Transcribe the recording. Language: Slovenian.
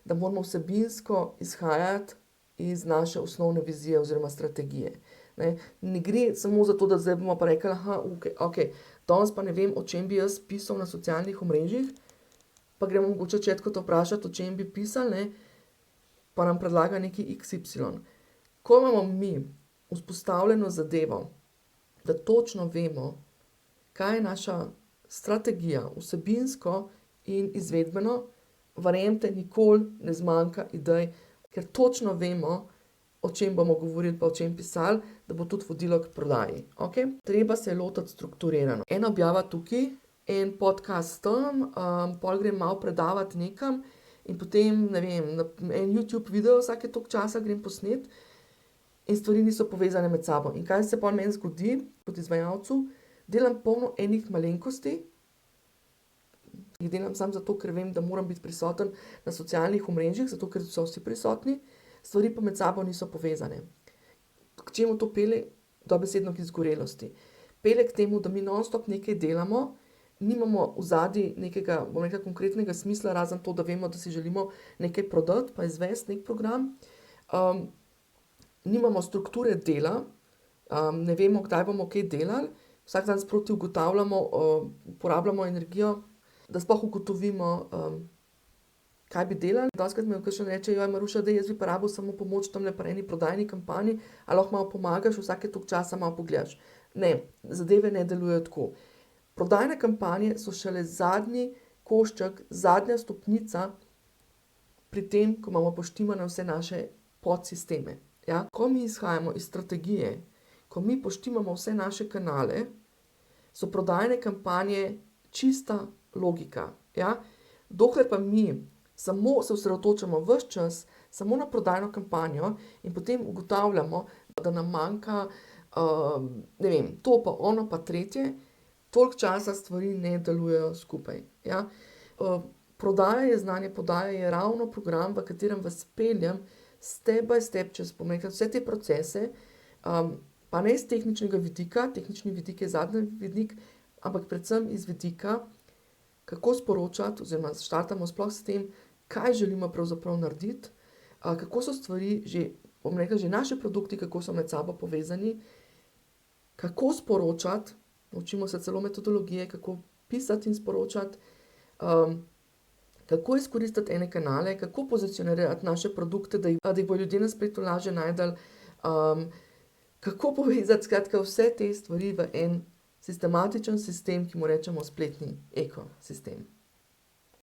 da moramo vsebinsko izhajati iz naše osnovne vizije oziroma strategije. Ne gre samo za to, da zdaj bomo pa rekli, ok, danes pa ne vem, o čem bi jaz pisal na socialnih omrežjih, pa gremo mogoče četkrat vprašati, o čem bi pisali, ne, pa nam predlaga neki XY. Ko imamo mi vzpostavljeno zadevo, da točno vemo, kaj je naša strategija, vsebinsko in izvedbeno, verjemite, nikoli ne zmanjka idej, ker točno vemo, o čem bomo govorili, pa o čem pisali, da bo tudi vodilo k prodaji. Okay? Treba se je lotiti strukturirano. Ena objava tukaj, en podcast tam, pol grem malo predavati nekam in potem, ne vem, en YouTube video vsake toliko časa grem posnet in stvari niso povezane med sabo. In kaj se pa meni zgodi, kot izvajalcu, delam polno enih malenkosti, jih delam samo zato, ker vem, da moram biti prisoten na socialnih omrežjih, zato ker so vsi prisotni, stvari pa med sabo niso povezane. K čemu to pelje? Dobesedno k izgorelosti. Pelje k temu, da mi non-stop nekaj delamo, nimamo vzadaj nekega, bom rekla, konkretnega smisla, razen to, da vemo, da si želimo nekaj prodati, pa izvesti nek program. Nimamo strukture dela, ne vemo, kdaj bomo kaj delali, vsak dan sproti ugotavljamo, porabljamo energijo, da sploh ugotovimo, kaj bi delali. Dostikrat mi kakšen reče, joj Maruša, da jaz bi pa rabil samo pomoč tamle pri eni prodajni kampanji, a lahko malo pomagaš, vsake toliko časa malo pogledaš. Ne, zadeve ne delujejo tako. Prodajne kampanje so šele zadnji košček, zadnja stopnica pri tem, ko imamo poštimane vse naše podsisteme. Ja? Ko mi izhajamo iz strategije, ko mi poštimamo vse naše kanale, so prodajne kampanje čista logika. Ja? Dokler pa mi samo se osredotočamo ves čas, samo na prodajno kampanjo in potem ugotavljamo, da nam manjka, ne vem, to pa ono pa tretje, toliko časa stvari ne delujejo skupaj. Ja? Prodaja je znanje, prodaja je ravno program, v katerem vas peljem step by step čez vse te procese, pa ne iz tehničnega vidika, tehnični vidik je zadnji vidik, ampak predvsem iz vidika, kako sporočati, oziroma štartamo sploh s tem, kaj želimo pravzaprav narediti, kako so stvari že, bom rekla, že naši produkti, kako so med sabo povezani, kako sporočati, učimo se celo metodologije, kako pisati in sporočati, kako izkoristiti ene kanale, kako pozicionirati naše produkte, da jih bo ljudje na spletu lažje najdeli, kako povezati skratka vse te stvari v en sistematičen sistem, ki mu rečemo spletni ekosistem.